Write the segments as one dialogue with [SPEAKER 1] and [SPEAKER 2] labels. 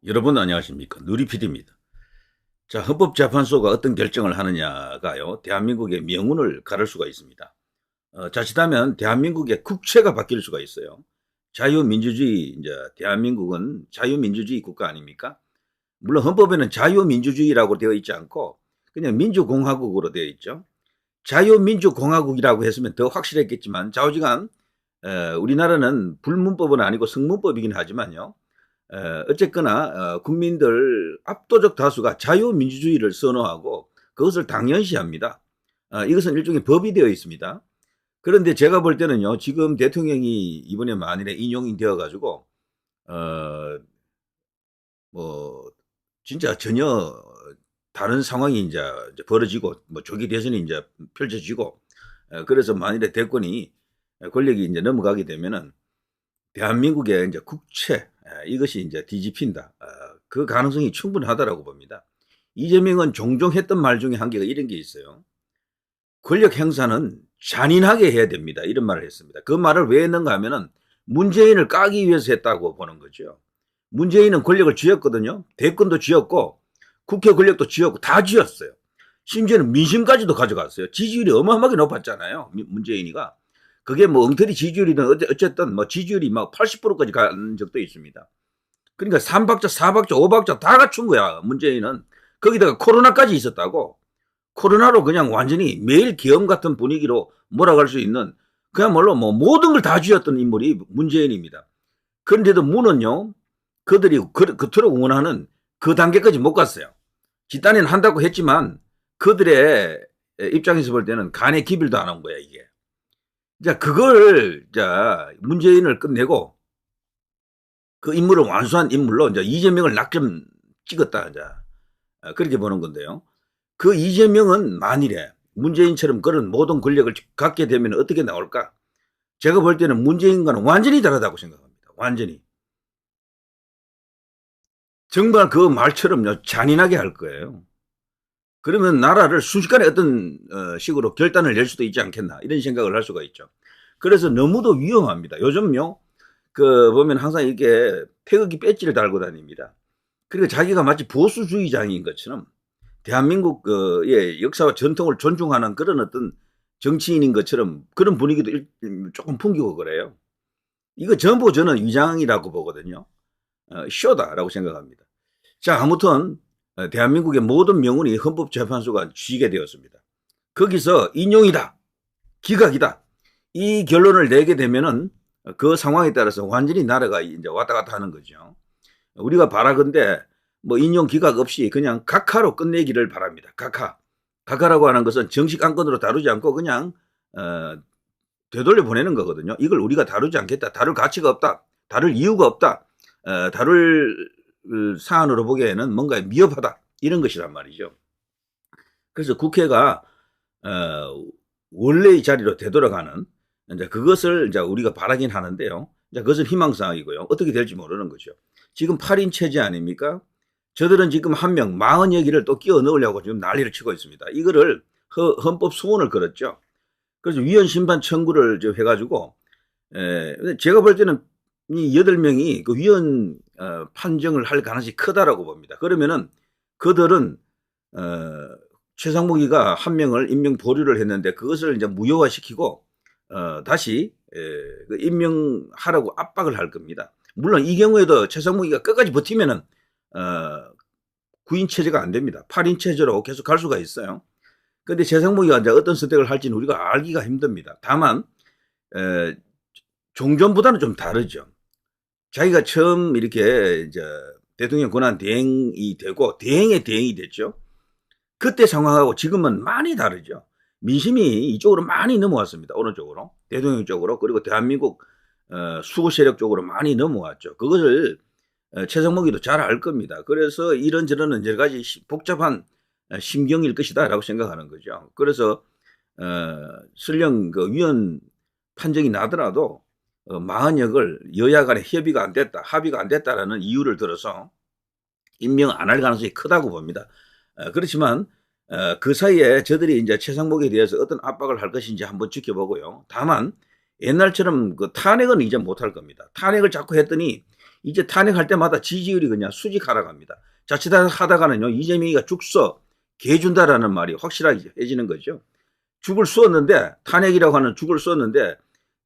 [SPEAKER 1] 여러분 안녕하십니까? 누리PD입니다. 자, 헌법재판소가 어떤 결정을 하느냐가요, 대한민국의 명운을 가를 수가 있습니다. 자칫하면 대한민국의 국채가 바뀔 수가 있어요. 자유민주주의, 이제 대한민국은 자유민주주의 국가 아닙니까? 물론 헌법에는 자유민주주의라고 되어 있지 않고 그냥 민주공화국으로 되어 있죠. 자유민주공화국이라고 했으면 더 확실했겠지만 좌우지간 우리나라는 불문법은 아니고 성문법이긴 하지만요. 어쨌거나 국민들 압도적 다수가 자유민주주의를 선호하고 그것을 당연시합니다. 이것은 일종의 법이 되어 있습니다. 그런데 제가 볼 때는요, 지금 대통령이 이번에 만일에 인용이 되어가지고 뭐 진짜 전혀 다른 상황이 이제 벌어지고 뭐 조기 대선이 이제 펼쳐지고 그래서 만일에 대권이 권력이 이제 넘어가게 되면은 대한민국의 이제 국채 이것이 이제 뒤집힌다. 그 가능성이 충분하다라고 봅니다. 이재명은 종종 했던 말 중에 한 개가 이런 게 있어요. 권력 행사는 잔인하게 해야 됩니다. 이런 말을 했습니다. 그 말을 왜 했는가 하면은 문재인을 까기 위해서 했다고 보는 거죠. 문재인은 권력을 쥐었거든요. 대권도 쥐었고 국회 권력도 쥐었고 다 쥐었어요. 심지어는 민심까지도 가져갔어요. 지지율이 어마어마하게 높았잖아요. 문재인이가. 그게 뭐 엉터리 지지율이든 어쨌든 뭐 지지율이 막 80%까지 간 적도 있습니다. 그러니까 3박자, 4박자, 5박자 다 갖춘 거야, 문재인은. 거기다가 코로나까지 있었다고. 코로나로 그냥 완전히 매일 계엄 같은 분위기로 몰아갈 수 있는 그야말로 뭐 모든 걸 다 쥐었던 인물이 문재인입니다. 그런데도 문은요, 그들이 그토록 원하는 그 단계까지 못 갔어요. 집단에는 한다고 했지만 그들의 입장에서 볼 때는 간의 기별도 안 한 거야, 이게. 자, 그걸, 문재인을 끝내고 그 인물을 완수한 인물로 이제 이재명을 낙점 찍었다, 그렇게 보는 건데요. 그 이재명은 만일에 문재인처럼 그런 모든 권력을 갖게 되면 어떻게 나올까? 제가 볼 때는 문재인과는 완전히 다르다고 생각합니다. 완전히. 정말 그 말처럼요, 잔인하게 할 거예요. 그러면 나라를 순식간에 어떤 식으로 결단을 낼 수도 있지 않겠나, 이런 생각을 할 수가 있죠. 그래서 너무도 위험합니다. 요즘요, 보면 항상 이렇게 태극기 배지를 달고 다닙니다. 그리고 자기가 마치 보수주의자인 것처럼 대한민국의 역사와 전통을 존중하는 그런 어떤 정치인인 것처럼 그런 분위기도 조금 풍기고 그래요. 이거 전부 저는 위장이라고 보거든요. 쇼다라고 생각합니다. 자, 아무튼 대한민국의 모든 명운이 헌법재판소가 쥐게 되었습니다. 거기서 인용이다, 기각이다, 이 결론을 내게 되면은 그 상황에 따라서 완전히 나라가 이제 왔다 갔다 하는 거죠. 우리가 바라건대 뭐 인용 기각 없이 그냥 각하로 끝내기를 바랍니다. 각하라고 하는 것은 정식 안건으로 다루지 않고 그냥 되돌려 보내는 거거든요. 이걸 우리가 다루지 않겠다, 다룰 가치가 없다, 다룰 이유가 없다, 다룰 사안으로 보기에는 뭔가 미흡하다, 이런 것이란 말이죠. 그래서 국회가 원래의 자리로 되돌아가는 이제 그것을 이제 우리가 바라긴 하는데요. 이제 그것은 희망사항이고요. 어떻게 될지 모르는 거죠. 지금 8인 체제 아닙니까? 저들은 지금 한 명 40여 기를 또 끼워 넣으려고 지금 난리를 치고 있습니다. 이거를 헌법 소원을 걸었죠. 그래서 위헌 심판 청구를 해가지고 제가 볼 때는 이 8명이 그 위헌 판정을 할 가능성이 크다라고 봅니다. 그러면은 그들은 최상목이가 한 명을 임명 보류를 했는데 그것을 이제 무효화시키고 다시 그 임명하라고 압박을 할 겁니다. 물론 이 경우에도 최상목이가 끝까지 버티면은 9인 체제가 안 됩니다. 8인 체제로 계속 갈 수가 있어요. 그런데 최상목이가 이제 어떤 선택을 할지는 우리가 알기가 힘듭니다. 다만 종전보다는 좀 다르죠. 자기가 처음 이렇게 이제 대통령 권한 대행이 되고 대행의 대행이 됐죠. 그때 상황하고 지금은 많이 다르죠. 민심이 이쪽으로 많이 넘어왔습니다. 어느 쪽으로? 대통령 쪽으로. 그리고 대한민국 수호 세력 쪽으로 많이 넘어왔죠. 그것을 최상목이도 잘 알 겁니다. 그래서 이런저런 여러 가지 복잡한 심경일 것이다 라고 생각하는 거죠. 그래서 설령 그 위헌 판정이 나더라도 40역을 여야 간에 합의가 안 됐다라는 이유를 들어서 임명 안 할 가능성이 크다고 봅니다. 그렇지만 그 사이에 저들이 이제 최상목에 대해서 어떤 압박을 할 것인지 한번 지켜보고요. 다만 옛날처럼 그 탄핵은 이제 못할 겁니다. 탄핵을 자꾸 했더니 이제 탄핵할 때마다 지지율이 그냥 수직 하락합니다. 자칫하다가는요, 이재명이가 죽 써 개준다라는 말이 확실하게 해지는 거죠. 죽을 쏘는데, 탄핵이라고 하는 죽을 쏘는데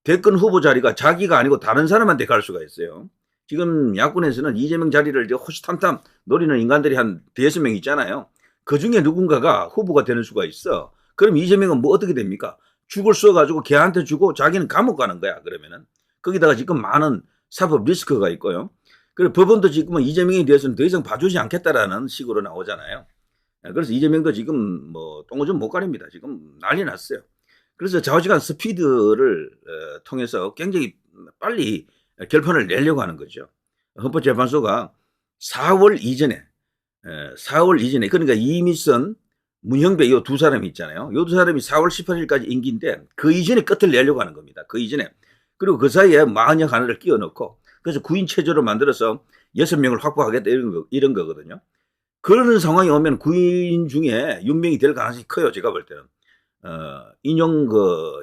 [SPEAKER 1] 대권 후보 자리가 자기가 아니고 다른 사람한테 갈 수가 있어요. 지금 야권에서는 이재명 자리를 호시탐탐 노리는 인간들이 한 대여섯 명 있잖아요. 그 중에 누군가가 후보가 되는 수가 있어. 그럼 이재명은 뭐 어떻게 됩니까? 죽을 쏘가지고 걔한테 주고 자기는 감옥 가는 거야, 그러면은. 거기다가 지금 많은 사법 리스크가 있고요. 그리고 법원도 지금은 이재명에 대해서는 더 이상 봐주지 않겠다라는 식으로 나오잖아요. 그래서 이재명도 지금 뭐 똥오줌 못 가립니다. 지금 난리 났어요. 그래서 좌우지간 스피드를 통해서 굉장히 빨리 결판을 내려고 하는 거죠. 헌법재판소가 4월 이전에 그러니까 이미선, 문형배 이 두 사람이 있잖아요. 이 두 사람이 4월 18일까지 임기인데 그 이전에 끝을 내려고 하는 겁니다. 그 이전에. 그리고 그 사이에 마흔여 하나를 끼워 넣고 그래서 9인 체제로 만들어서 6명을 확보하겠다 이런 거거든요. 그런 상황이 오면 9인 중에 6명이 될 가능성이 커요. 제가 볼 때는. 인용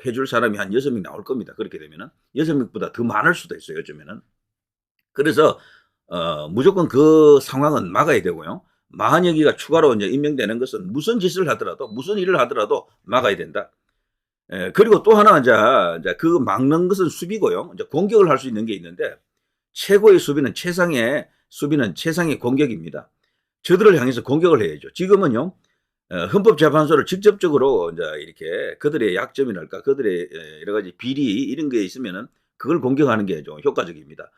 [SPEAKER 1] 해줄 사람이 한 6명 나올 겁니다. 그렇게 되면은 6명보다 더 많을 수도 있어요. 요즘에는. 그래서 무조건 그 상황은 막아야 되고요. 마흔여기가 추가로 이제 임명되는 것은 무슨 짓을 하더라도 무슨 일을 하더라도 막아야 된다. 그리고 또 하나 이제 그 막는 것은 수비고요. 이제 공격을 할 수 있는 게 있는데 최고의 수비는 최상의 공격입니다. 저들을 향해서 공격을 해야죠. 지금은요. 헌법재판소를 직접적으로 이제 이렇게 그들의 약점이랄까, 그들의 여러 가지 비리 이런 게 있으면은 그걸 공격하는 게 좀 효과적입니다.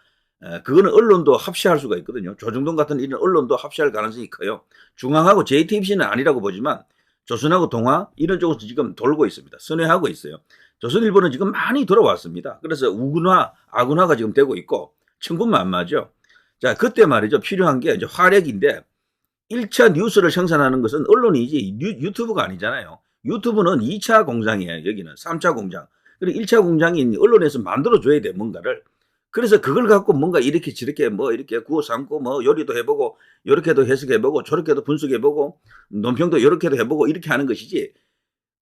[SPEAKER 1] 그거는 언론도 합시할 수가 있거든요. 조중동 같은 이런 언론도 합시할 가능성이 커요. 중앙하고 JTBC는 아니라고 보지만 조선하고 동아 이런 쪽에서 지금 돌고 있습니다. 선회하고 있어요. 조선일보는 지금 많이 돌아왔습니다. 그래서 우군화, 아군화가 지금 되고 있고 천군만마죠. 자, 그때 말이죠. 필요한 게 이제 활약인데 1차 뉴스를 생산하는 것은 언론이지 유튜브가 아니잖아요. 유튜브는 2차 공장이에요. 여기는 3차 공장. 그리고 1차 공장인 언론에서 만들어줘야 돼, 뭔가를. 그래서 그걸 갖고 뭔가 이렇게 저렇게 뭐 이렇게 구워 삶고 뭐 요리도 해보고 요렇게도 해석해보고 저렇게도 분석해보고 논평도 요렇게도 해보고 이렇게 하는 것이지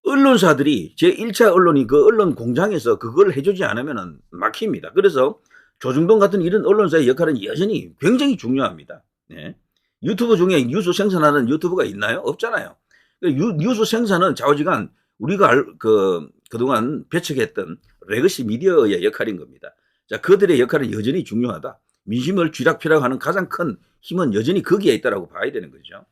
[SPEAKER 1] 언론사들이 제1차 언론이 그 언론 공장에서 그걸 해주지 않으면 막힙니다. 그래서 조중동 같은 이런 언론사의 역할은 여전히 굉장히 중요합니다. 네. 유튜브 중에 뉴스 생산하는 유튜브가 있나요? 없잖아요. 뉴스 생산은 좌우지간 우리가 그동안 배척했던 레거시 미디어의 역할인 겁니다. 자, 그들의 역할은 여전히 중요하다. 민심을 쥐락펴락하는 가장 큰 힘은 여전히 거기에 있다라고 봐야 되는 거죠.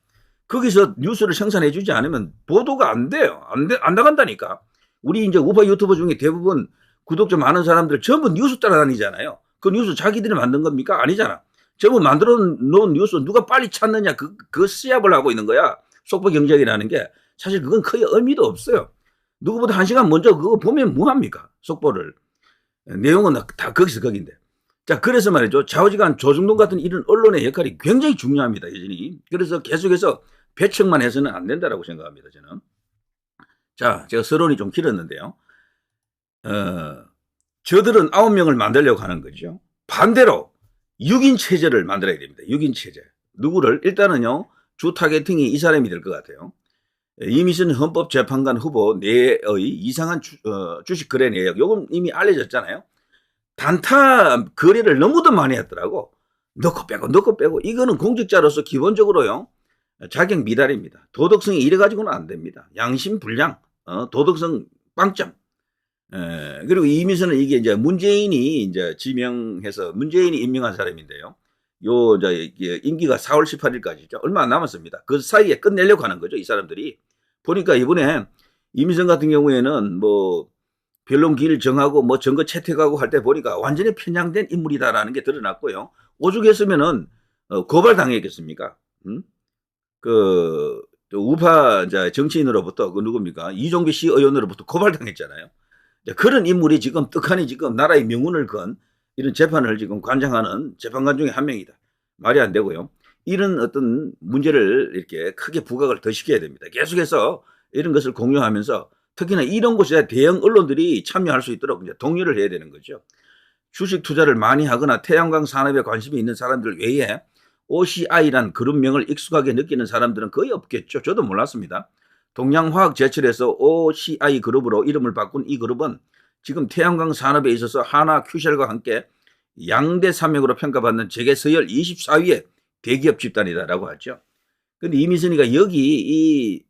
[SPEAKER 1] 거기서 뉴스를 생산해 주지 않으면 보도가 안 돼요. 안 나간다니까. 우리 이제 우파 유튜버 중에 대부분 구독자 많은 사람들 전부 뉴스 따라다니잖아요. 그 뉴스 자기들이 만든 겁니까? 아니잖아. 전부 만들어 놓은 뉴스 누가 빨리 찾느냐 그 시합을 하고 있는 거야. 속보 경쟁이라는 게 사실 그건 거의 의미도 없어요. 누구보다 1시간 먼저 그거 보면 뭐합니까? 속보를. 내용은 다 거기서 거긴데. 자, 그래서 말이죠. 좌우지간 조중동 같은 이런 언론의 역할이 굉장히 중요합니다. 여전히. 그래서 계속해서 배척만 해서는 안 된다라고 생각합니다. 저는. 자, 제가 서론이 좀 길었는데요. 저들은 9명을 만들려고 하는 거죠. 반대로 6인 체제를 만들어야 됩니다. 6인 체제. 누구를? 일단은요. 주 타겟팅이 이 사람이 될 것 같아요. 이미선 헌법재판관 후보 내의 이상한 주식 거래 내역. 요건 이미 알려졌잖아요. 단타 거래를 너무도 많이 했더라고. 넣고 빼고. 이거는 공직자로서 기본적으로요. 자격 미달입니다. 도덕성이 이래가지고는 안 됩니다. 양심 불량, 도덕성 빵점. 그리고 이미선은 이게 이제 문재인이 이제 지명해서 문재인이 임명한 사람인데요. 임기가 4월 18일까지죠. 얼마 안 남았습니다. 그 사이에 끝내려고 하는 거죠. 이 사람들이. 보니까 이번에 이미선 같은 경우에는 뭐 변론 기일 정하고 뭐 증거 채택하고 할 때 보니까 완전히 편향된 인물이다라는 게 드러났고요. 오죽했으면은 고발 당했겠습니까? 그 우파 정치인으로부터 그 누굽니까? 이종규 씨 의원으로부터 고발 당했잖아요. 그런 인물이 지금 떡하니 지금 나라의 명운을 건 이런 재판을 지금 관장하는 재판관 중에 한 명이다. 말이 안 되고요. 이런 어떤 문제를 이렇게 크게 부각을 더 시켜야 됩니다. 계속해서 이런 것을 공유하면서 특히나 이런 곳에 대형 언론들이 참여할 수 있도록 이제 독려를 해야 되는 거죠. 주식 투자를 많이 하거나 태양광 산업에 관심이 있는 사람들 외에 OCI란 그룹명을 익숙하게 느끼는 사람들은 거의 없겠죠. 저도 몰랐습니다. 동양화학제철에서 OCI 그룹으로 이름을 바꾼 이 그룹은 지금 태양광 산업에 있어서 하나 큐셀과 함께 양대 산맥으로 평가받는 세계 서열 24위의 대기업 집단이다라고 하죠. 근데 이미선이가 여기 이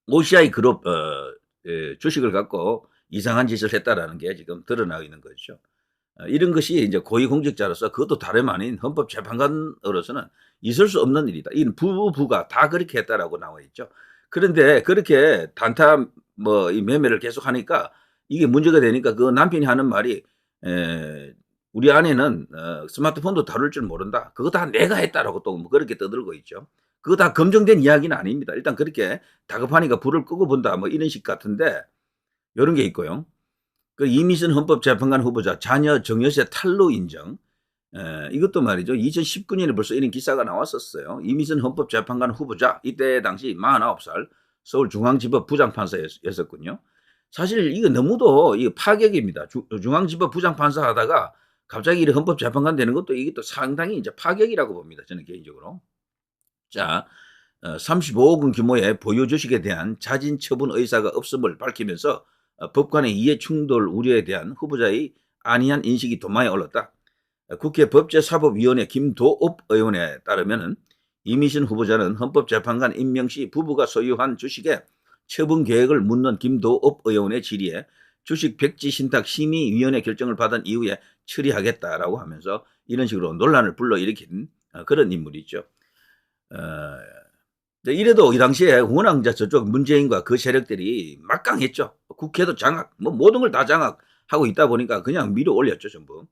[SPEAKER 1] OCI 그룹 주식을 갖고 이상한 짓을 했다라는 게 지금 드러나고 있는 거죠. 이런 것이 이제 고위공직자로서 그것도 다름 아닌 헌법재판관으로서는 있을 수 없는 일이다. 이 부부가 다 그렇게 했다라고 나와 있죠. 그런데 그렇게 단타 이 매매를 계속 하니까 이게 문제가 되니까 그 남편이 하는 말이 우리 아내는 스마트폰도 다룰 줄 모른다. 그거 다 내가 했다라고 또 뭐 그렇게 떠들고 있죠. 그거 다 검증된 이야기는 아닙니다. 일단 그렇게 다급하니까 불을 끄고 본다 뭐 이런 식 같은데 이런 게 있고요. 그 이미선 헌법재판관 후보자 자녀 정여세 탈루 인정. 이것도 말이죠. 2019년에 벌써 이런 기사가 나왔었어요. 이미선 헌법재판관 후보자 이때 당시 49살 서울중앙지법 부장판사였었군요. 사실 이거 너무도 이거 파격입니다. 중앙지법 부장판사 하다가 갑자기 이 헌법재판관 되는 것도 이게 또 상당히 이제 파격이라고 봅니다. 저는 개인적으로. 자, 35억 원 규모의 보유 주식에 대한 자진 처분 의사가 없음을 밝히면서 법관의 이해 충돌 우려에 대한 후보자의 안이한 인식이 도마에 올랐다. 국회 법제사법위원회 김도읍 의원에 따르면 이미선 후보자는 헌법재판관 임명 시 부부가 소유한 주식의 처분 계획을 묻는 김도읍 의원의 질의에 주식 백지 신탁 심의위원회 결정을 받은 이후에 처리하겠다라고 하면서 이런 식으로 논란을 불러일으킨 그런 인물이죠. 이래도 이 당시에 워낙 저쪽 문재인과 그 세력들이 막강했죠. 국회도 장악, 모든 걸 다 장악하고 있다 보니까 그냥 밀어 올렸죠, 전부.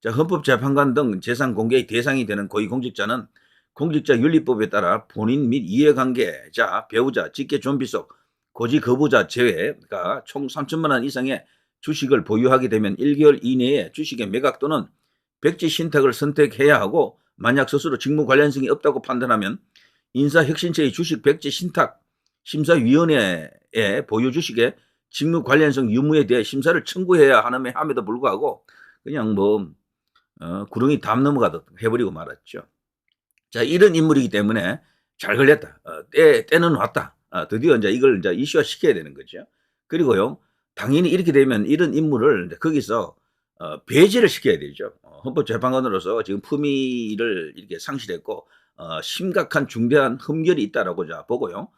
[SPEAKER 1] 자, 헌법재판관 등 재산 공개의 대상이 되는 고위공직자는 공직자윤리법에 따라 본인 및 이해관계자, 배우자, 직계 존비속, 고지 거부자 제외가 총 3천만 원 이상의 주식을 보유하게 되면 1개월 이내에 주식의 매각 또는 백지 신탁을 선택해야 하고 만약 스스로 직무 관련성이 없다고 판단하면 인사혁신처의 주식 백지 신탁 심사위원회에 보유 주식의 직무 관련성 유무에 대해 심사를 청구해야 함에도 불구하고 그냥 구렁이 담 넘어가듯 해버리고 말았죠. 자, 이런 인물이기 때문에 잘 걸렸다. 때는 왔다. 드디어 이제 이걸 이제 이슈화 시켜야 되는 거죠. 그리고요, 당연히 이렇게 되면 이런 인물을 거기서 배제를 시켜야 되죠. 헌법재판관으로서 지금 품위를 이렇게 상실했고 심각한 중대한 흠결이 있다라고 보고요.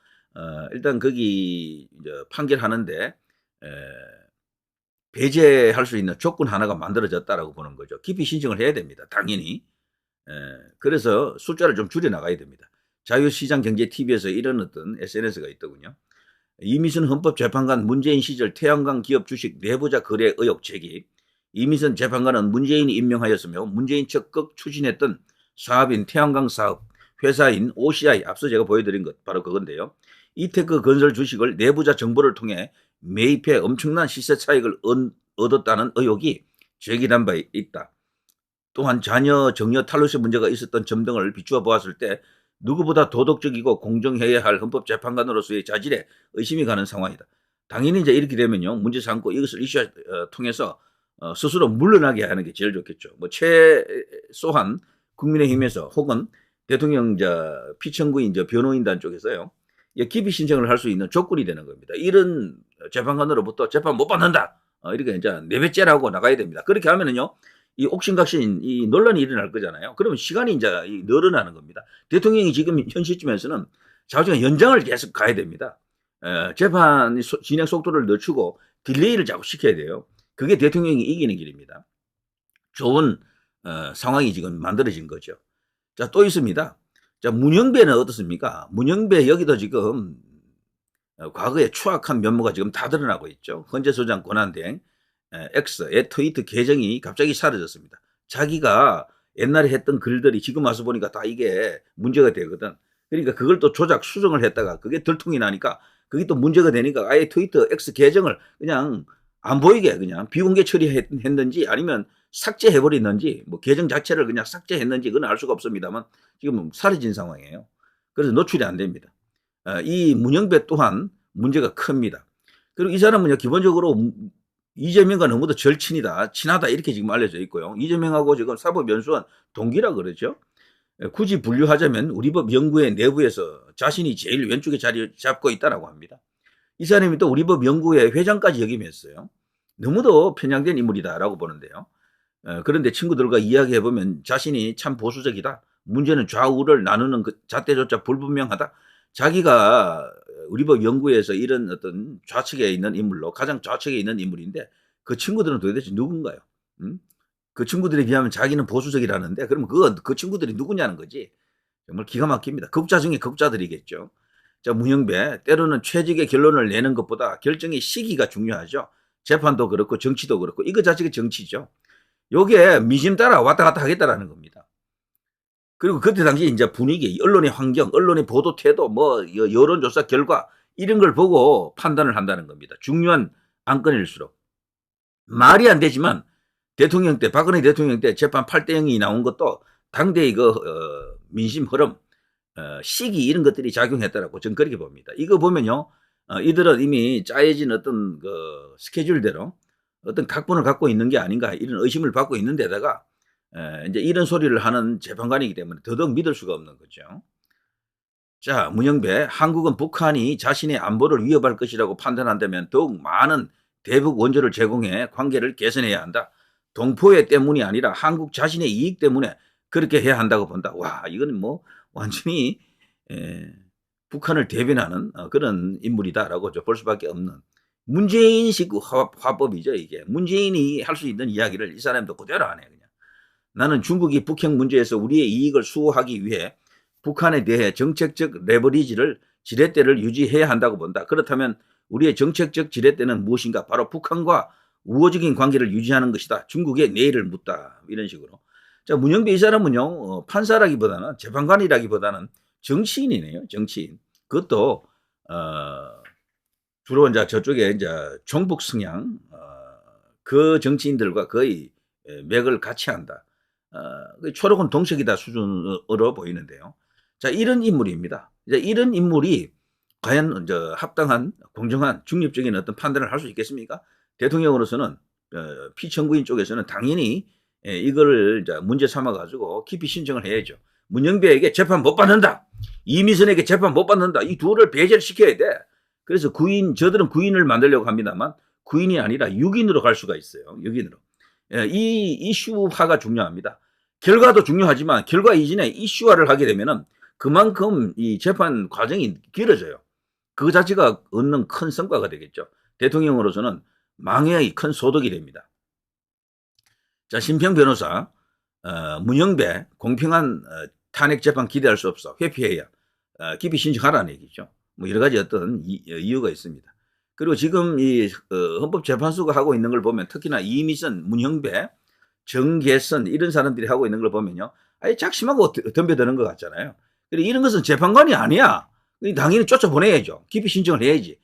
[SPEAKER 1] 일단 거기 이제 판결하는데 배제할 수 있는 조건 하나가 만들어졌다라고 보는 거죠. 기피 신청을 해야 됩니다. 당연히. 그래서 숫자를 좀 줄여 나가야 됩니다. 자유시장경제TV에서 이런 어떤 SNS가 있더군요. 이미선 헌법재판관 문재인 시절 태양광 기업 주식 내부자 거래 의혹 제기. 이미선 재판관은 문재인이 임명하였으며 문재인 적극 추진했던 사업인 태양광 사업 회사인 OCI 앞서 제가 보여드린 것 바로 그건데요. 이테크 건설 주식을 내부자 정보를 통해 매입해 엄청난 시세 차익을 얻었다는 의혹이 제기된 바 있다. 또한 자녀 정여 탈루세 문제가 있었던 점 등을 비추어 보았을 때 누구보다 도덕적이고 공정해야 할 헌법재판관으로서의 자질에 의심이 가는 상황이다. 당연히 이제 이렇게 되면요, 문제 삼고 이것을 이슈 통해서 스스로 물러나게 하는 게 제일 좋겠죠. 최소한 국민의힘에서 혹은 대통령 피청구인 변호인단 쪽에서요, 기피 신청을 할 수 있는 조건이 되는 겁니다. 이런 재판관으로부터 재판 못 받는다. 이렇게 이제 내배째라고 나가야 됩니다. 그렇게 하면은요, 이 옥신각신 이 논란이 일어날 거잖아요. 그러면 시간이 이제 늘어나는 겁니다. 대통령이 지금 현 시점에서는 자주가 연장을 계속 가야 됩니다. 재판 진행 속도를 늦추고 딜레이를 자꾸 시켜야 돼요. 그게 대통령이 이기는 길입니다. 좋은 상황이 지금 만들어진 거죠. 자, 또 있습니다. 자, 문영배는 어떻습니까? 문영배 여기도 지금 과거의 추악한 면모가 지금 다 드러나고 있죠. 헌재소장 권한대행 X의 트위터 계정이 갑자기 사라졌습니다. 자기가 옛날에 했던 글들이 지금 와서 보니까 다 이게 문제가 되거든. 그러니까 그걸 또 조작 수정을 했다가 그게 들통이 나니까 그게 또 문제가 되니까 아예 트위터 X 계정을 그냥 안 보이게 그냥 비공개 처리했는지 아니면 삭제해버렸는지 계정 자체를 그냥 삭제했는지 그건 알 수가 없습니다만 지금 사라진 상황이에요. 그래서 노출이 안 됩니다. 이 문영배 또한 문제가 큽니다. 그리고 이 사람은요, 기본적으로 이재명과 너무도 절친이다, 친하다 이렇게 지금 알려져 있고요. 이재명하고 지금 사법연수원 동기라 그러죠. 굳이 분류하자면 우리법 연구회 내부에서 자신이 제일 왼쪽에 자리 잡고 있다라고 합니다. 이 사람이 또 우리법 연구회 회장까지 역임했어요. 너무도 편향된 인물이다라고 보는데요. 그런데 친구들과 이야기해보면 자신이 참 보수적이다. 문제는 좌우를 나누는 그 잣대조차 불분명하다. 자기가 우리 법 연구에서 이런 어떤 좌측에 있는 인물로 가장 좌측에 있는 인물인데 그 친구들은 도대체 누군가요? 그 친구들에 비하면 자기는 보수적이라는데 그러면 그 친구들이 누구냐는 거지. 정말 기가 막힙니다. 극자 중에 극자들이겠죠. 자, 문영배, 때로는 최적의 결론을 내는 것보다 결정의 시기가 중요하죠. 재판도 그렇고 정치도 그렇고 이거 자체가 정치죠. 요게 미심 따라 왔다 갔다 하겠다라는 겁니다. 그리고 그때 당시 이제 분위기, 언론의 환경, 언론의 보도 태도, 뭐 여론조사 결과 이런 걸 보고 판단을 한다는 겁니다. 중요한 안건일수록. 말이 안 되지만 대통령 때, 박근혜 대통령 때 재판 8대 0이 나온 것도 당대의 민심 흐름, 시기 이런 것들이 작용했다라고 저는 그렇게 봅니다. 이거 보면요, 이들은 이미 짜여진 어떤 그 스케줄대로 어떤 각본을 갖고 있는 게 아닌가 이런 의심을 받고 있는 데다가 이제 이런 소리를 하는 재판관이기 때문에 더더욱 믿을 수가 없는 거죠. 자, 문영배, 한국은 북한이 자신의 안보를 위협할 것이라고 판단한다면 더욱 많은 대북 원조를 제공해 관계를 개선해야 한다. 동포의 때문이 아니라 한국 자신의 이익 때문에 그렇게 해야 한다고 본다. 와, 이거는 뭐 완전히 북한을 대변하는 그런 인물이다라고 볼 수밖에 없는 문재인식 화법이죠. 이게 문재인이 할 수 있는 이야기를 이 사람도 그대로 하네. 그냥 나는 중국이 북핵 문제에서 우리의 이익을 수호하기 위해 북한에 대해 정책적 레버리지를 지렛대를 유지해야 한다고 본다. 그렇다면 우리의 정책적 지렛대는 무엇인가? 바로 북한과 우호적인 관계를 유지하는 것이다. 중국의 내일을 묻다. 이런 식으로. 자, 문영배 이 사람은요, 판사라기보다는 재판관이라기보다는 정치인이네요. 정치인. 그것도 주로 이제 저쪽에 이제 종북 성향 그 정치인들과 거의 맥을 같이 한다. 초록은 동석이다 수준으로 보이는데요. 자, 이런 인물입니다. 이제 이런 인물이 과연 합당한, 공정한, 중립적인 어떤 판단을 할 수 있겠습니까? 대통령으로서는 피청구인 쪽에서는 당연히 이거를 이제 문제 삼아가지고 깊이 신청을 해야죠. 문영배에게 재판 못 받는다. 이미선에게 재판 못 받는다. 이 둘을 배제를 시켜야 돼. 그래서 저들은 구인을 만들려고 합니다만 구인이 아니라 6인으로 갈 수가 있어요. 6인으로. 이 이슈화가 중요합니다. 결과도 중요하지만 결과 이전에 이슈화를 하게 되면은 그만큼 이 재판 과정이 길어져요. 그 자체가 얻는 큰 성과가 되겠죠. 대통령으로서는 망해의 큰 소득이 됩니다. 자, 심평 변호사, 문영배 공평한 탄핵 재판 기대할 수 없어. 회피해야 깊이 신청하라는 얘기죠. 뭐 여러 가지 어떤 이유가 있습니다. 그리고 지금 이 헌법재판소가 하고 있는 걸 보면 특히나 이미선, 문영배, 정계선 이런 사람들이 하고 있는 걸 보면요, 아예 작심하고 덤벼드는 것 같잖아요. 그리고 이런 것은 재판관이 아니야. 당연히 쫓아보내야죠. 기피 신청을 해야지.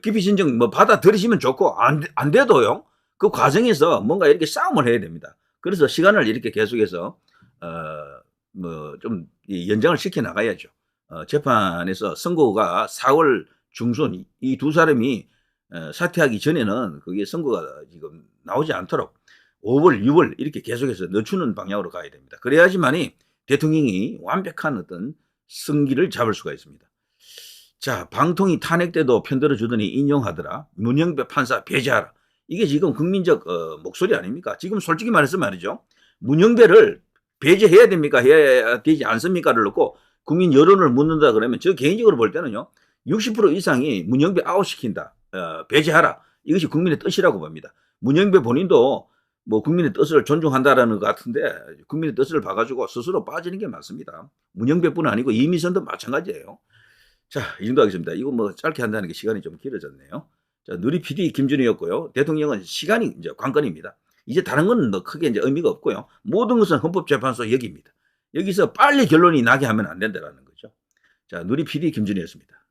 [SPEAKER 1] 기피 신청 뭐 받아들이시면 좋고 안 돼도요. 그 과정에서 뭔가 이렇게 싸움을 해야 됩니다. 그래서 시간을 이렇게 계속해서 뭐 좀 연장을 시켜 나가야죠. 재판에서 선고가 4월 중순 이 두 사람이 사퇴하기 전에는 그게 선고가 지금 나오지 않도록 5월, 6월 이렇게 계속해서 늦추는 방향으로 가야 됩니다. 그래야지만이 대통령이 완벽한 어떤 승기를 잡을 수가 있습니다. 자, 방통위 탄핵 때도 편들어 주더니 인용하더라. 문영배 판사 배제하라. 이게 지금 국민적 목소리 아닙니까? 지금 솔직히 말해서 말이죠. 문영배를 배제해야 됩니까? 해야 되지 않습니까를 놓고 국민 여론을 묻는다 그러면 저 개인적으로 볼 때는요. 60% 이상이 문영배 아웃시킨다. 배제하라. 이것이 국민의 뜻이라고 봅니다. 문영배 본인도 뭐 국민의 뜻을 존중한다라는 것 같은데 국민의 뜻을 봐가지고 스스로 빠지는 게 맞습니다. 문영배뿐 아니고 이미선도 마찬가지예요. 자, 이 정도 하겠습니다. 이거 뭐 짧게 한다는 게 시간이 좀 길어졌네요. 자, 누리 PD 김준희였고요. 대통령은 시간이 이제 관건입니다. 이제 다른 건 뭐 크게 이제 의미가 없고요. 모든 것은 헌법재판소 여기입니다. 여기서 빨리 결론이 나게 하면 안 된다는 거죠. 자, 누리 PD 김준희였습니다.